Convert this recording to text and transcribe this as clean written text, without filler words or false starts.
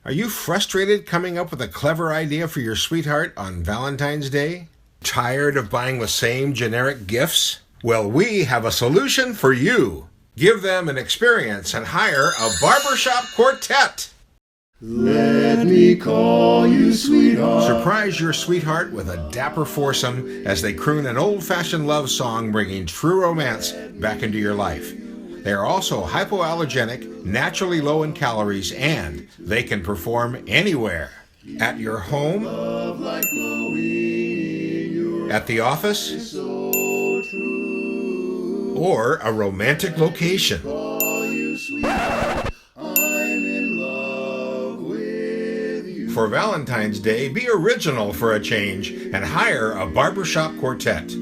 Are you frustrated coming up with a clever idea for your sweetheart on Valentine's Day? Tired of buying the same generic gifts? Well, we have a solution for you. Give them an experience and hire a barbershop quartet. Let me call you sweetheart. Surprise your sweetheart with a dapper foursome as they croon an old-fashioned love song bringing true romance back into your life. They are also hypoallergenic, naturally low in calories, and they can perform anywhere. At your home, at the office, or a romantic location. For Valentine's Day, be original for a change and hire a barbershop quartet.